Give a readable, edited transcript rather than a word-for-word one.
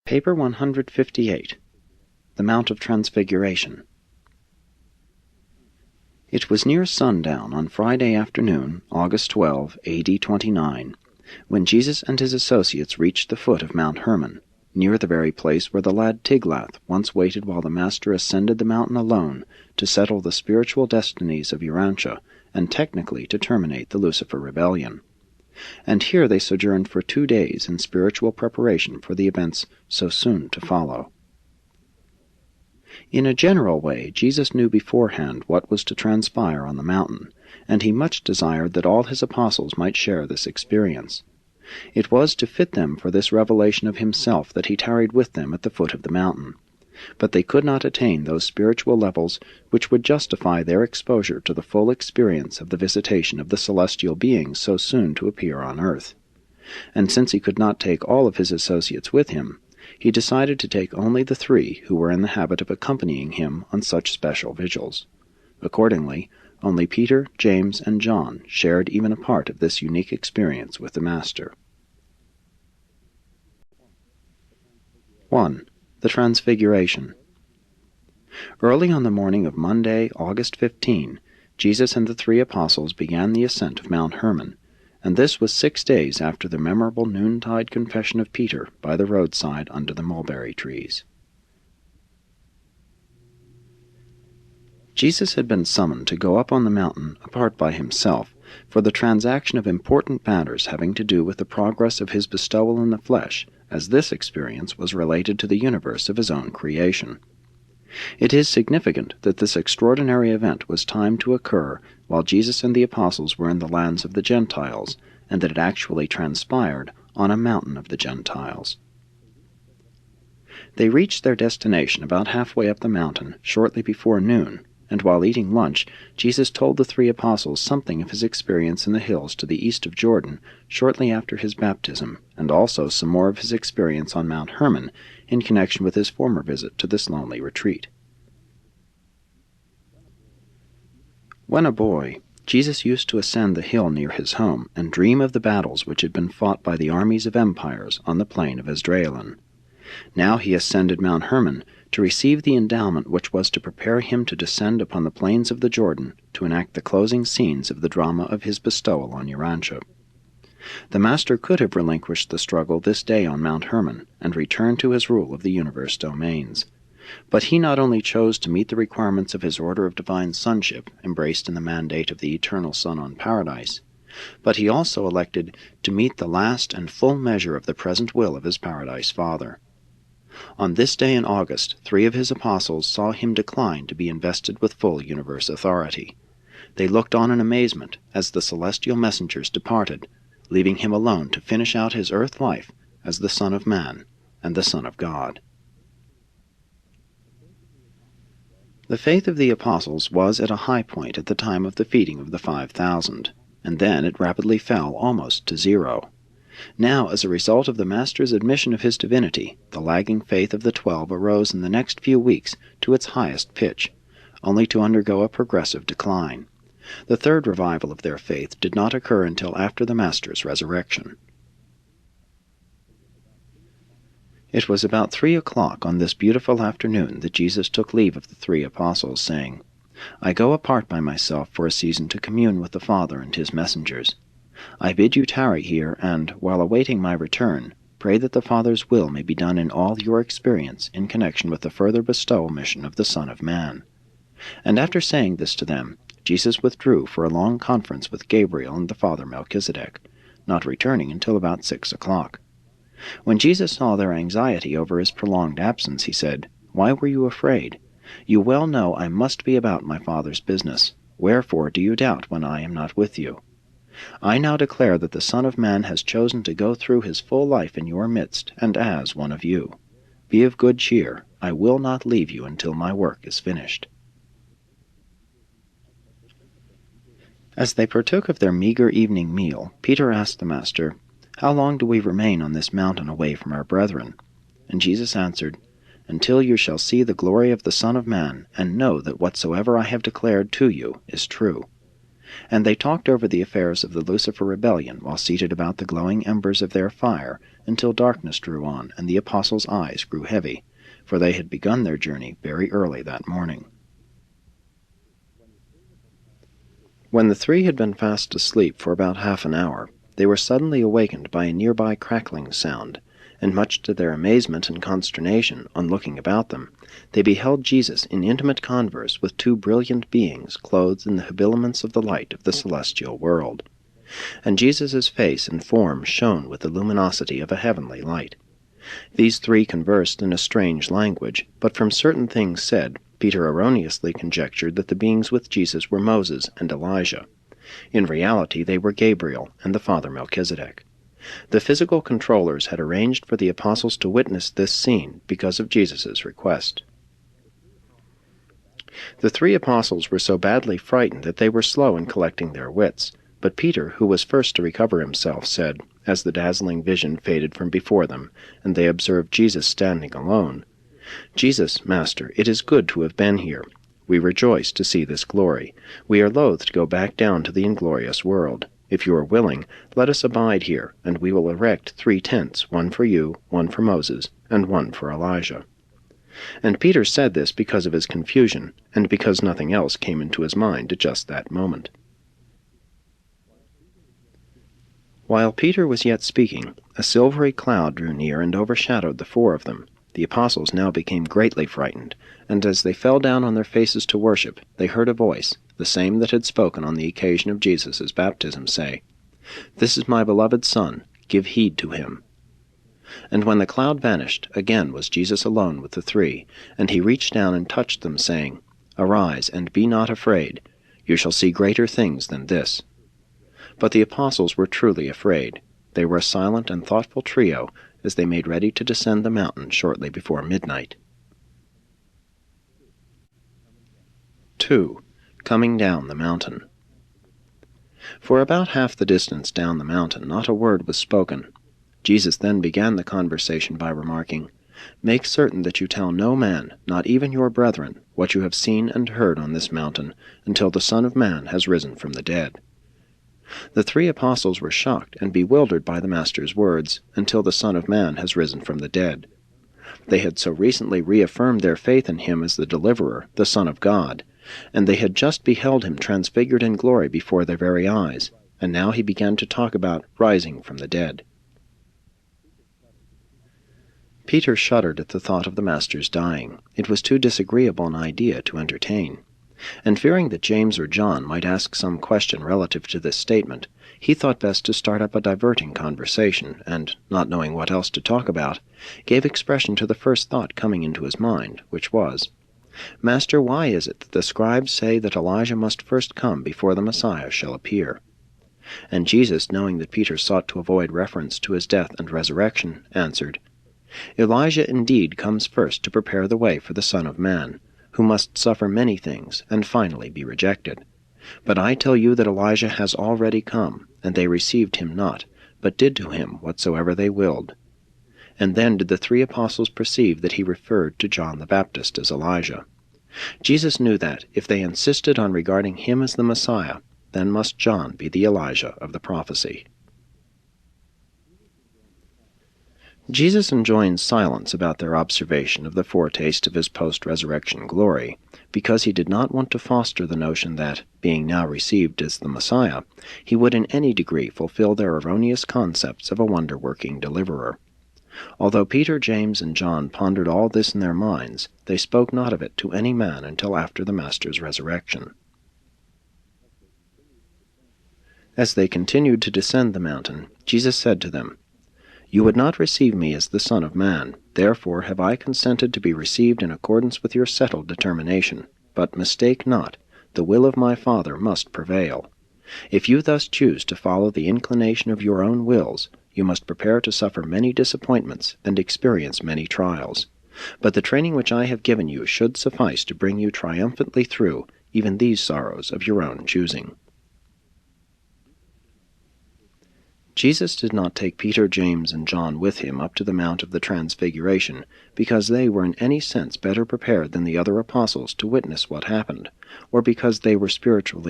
Paper 158. The Mount of Transfiguration. It was near sundown on Friday afternoon, August 12, A.D. 29, when Jesus and his associates reached the foot of Mount Hermon, near the very place where the lad Tiglath once waited while the Master ascended the mountain alone to settle the spiritual destinies of Urantia, and technically to terminate the Lucifer rebellion. And here they sojourned for 2 days in spiritual preparation for the events so soon to follow. In a general way, Jesus knew beforehand what was to transpire on the mountain, and he much desired that all his apostles might share this experience. It was to fit them for this revelation of himself that he tarried with them at the foot of the mountain. But they could not attain those spiritual levels which would justify their exposure to the full experience of the visitation of the celestial beings so soon to appear on earth. And since he could not take all of his associates with him, he decided to take only the 3 who were in the habit of accompanying him on such special vigils. Accordingly, only Peter, James, and John shared even a part of this unique experience with the Master. 1. The Transfiguration. Early on the morning of Monday, August 15, Jesus and the 3 apostles began the ascent of Mount Hermon, and this was 6 days after the memorable noontide confession of Peter by the roadside under the mulberry trees. Jesus had been summoned to go up on the mountain apart by himself for the transaction of important matters having to do with the progress of his bestowal in the flesh, as this experience was related to the universe of his own creation. It is significant that this extraordinary event was timed to occur while Jesus and the apostles were in the lands of the Gentiles, and that it actually transpired on a mountain of the Gentiles. They reached their destination about halfway up the mountain shortly before noon, and while eating lunch, Jesus told the 3 apostles something of his experience in the hills to the east of Jordan shortly after his baptism, and also some more of his experience on Mount Hermon in connection with his former visit to this lonely retreat. When a boy, Jesus used to ascend the hill near his home and dream of the battles which had been fought by the armies of empires on the plain of Esdraelon. Now he ascended Mount Hermon to receive the endowment which was to prepare him to descend upon the plains of the Jordan to enact the closing scenes of the drama of his bestowal on Urantia. The Master could have relinquished the struggle this day on Mount Hermon and returned to his rule of the universe domains. But he not only chose to meet the requirements of his order of divine sonship, embraced in the mandate of the eternal Son on Paradise, but he also elected to meet the last and full measure of the present will of his Paradise Father. On this day in August, 3 of his apostles saw him decline to be invested with full universe authority. They looked on in amazement as the celestial messengers departed, leaving him alone to finish out his earth life as the Son of Man and the Son of God. The faith of the apostles was at a high point at the time of the feeding of the 5,000, and then it rapidly fell almost to 0. Now, as a result of the Master's admission of his divinity, the lagging faith of the 12 arose in the next few weeks to its highest pitch, only to undergo a progressive decline. The third revival of their faith did not occur until after the Master's resurrection. It was about 3 o'clock on this beautiful afternoon that Jesus took leave of the 3 apostles, saying, "I go apart by myself for a season to commune with the Father and his messengers. I bid you tarry here, and, while awaiting my return, pray that the Father's will may be done in all your experience in connection with the further bestowal mission of the Son of Man." And after saying this to them, Jesus withdrew for a long conference with Gabriel and the Father Melchizedek, not returning until about 6 o'clock. When Jesus saw their anxiety over his prolonged absence, he said, "Why were you afraid? You well know I must be about my Father's business. Wherefore do you doubt when I am not with you? I now declare that the Son of Man has chosen to go through his full life in your midst, and as one of you. Be of good cheer. I will not leave you until my work is finished." As they partook of their meager evening meal, Peter asked the Master, "How long do we remain on this mountain away from our brethren?" And Jesus answered, "Until you shall see the glory of the Son of Man, and know that whatsoever I have declared to you is true." And they talked over the affairs of the Lucifer rebellion while seated about the glowing embers of their fire, until darkness drew on, and the apostles' eyes grew heavy, for they had begun their journey very early that morning. When the three had been fast asleep for about half an hour, they were suddenly awakened by a nearby crackling sound, and much to their amazement and consternation, on looking about them, they beheld Jesus in intimate converse with two brilliant beings clothed in the habiliments of the light of the celestial world. And Jesus' face and form shone with the luminosity of a heavenly light. These three conversed in a strange language, but from certain things said, Peter erroneously conjectured that the beings with Jesus were Moses and Elijah. In reality, they were Gabriel and the Father Melchizedek. The physical controllers had arranged for the apostles to witness this scene because of Jesus' request. The three apostles were so badly frightened that they were slow in collecting their wits, but Peter, who was first to recover himself, said, as the dazzling vision faded from before them, and they observed Jesus standing alone, "Jesus, Master, it is good to have been here. We rejoice to see this glory. We are loath to go back down to the inglorious world. If you are willing, let us abide here, and we will erect 3 tents, one for you, one for Moses, and one for Elijah." And Peter said this because of his confusion, and because nothing else came into his mind at just that moment. While Peter was yet speaking, a silvery cloud drew near and overshadowed the four of them. The apostles now became greatly frightened, and as they fell down on their faces to worship, they heard a voice, the same that had spoken on the occasion of Jesus' baptism, say, "This is my beloved Son, give heed to him." And when the cloud vanished, again was Jesus alone with the three, and he reached down and touched them, saying, "Arise, and be not afraid. You shall see greater things than this." But the apostles were truly afraid. They were a silent and thoughtful trio as they made ready to descend the mountain shortly before midnight. 2. Coming down the mountain. For about half the distance down the mountain not a word was spoken. Jesus then began the conversation by remarking, "Make certain that you tell no man, not even your brethren, what you have seen and heard on this mountain, until the Son of Man has risen from the dead." The three apostles were shocked and bewildered by the Master's words, "until the Son of Man has risen from the dead." They had so recently reaffirmed their faith in him as the Deliverer, the Son of God, and they had just beheld him transfigured in glory before their very eyes, and now he began to talk about rising from the dead. Peter shuddered at the thought of the Master's dying. It was too disagreeable an idea to entertain. And fearing that James or John might ask some question relative to this statement, he thought best to start up a diverting conversation, and, not knowing what else to talk about, gave expression to the first thought coming into his mind, which was, "Master, why is it that the scribes say that Elijah must first come before the Messiah shall appear?" And Jesus, knowing that Peter sought to avoid reference to his death and resurrection, answered, "Elijah indeed comes first to prepare the way for the Son of Man, who must suffer many things, and finally be rejected. But I tell you that Elijah has already come, and they received him not, but did to him whatsoever they willed." And then did the three apostles perceive that he referred to John the Baptist as Elijah. Jesus knew that, if they insisted on regarding him as the Messiah, then must John be the Elijah of the prophecy. Jesus enjoined silence about their observation of the foretaste of his post-resurrection glory, because he did not want to foster the notion that, being now received as the Messiah, he would in any degree fulfill their erroneous concepts of a wonder-working deliverer. Although Peter, James, and John pondered all this in their minds, they spoke not of it to any man until after the Master's resurrection. As they continued to descend the mountain, Jesus said to them, "You would not receive me as the Son of Man, therefore have I consented to be received in accordance with your settled determination. But mistake not, the will of my Father must prevail. If you thus choose to follow the inclination of your own wills, you must prepare to suffer many disappointments and experience many trials. But the training which I have given you should suffice to bring you triumphantly through even these sorrows of your own choosing." Jesus did not take Peter, James, and John with him up to the Mount of the Transfiguration, because they were in any sense better prepared than the other apostles to witness what happened, or because they were spiritually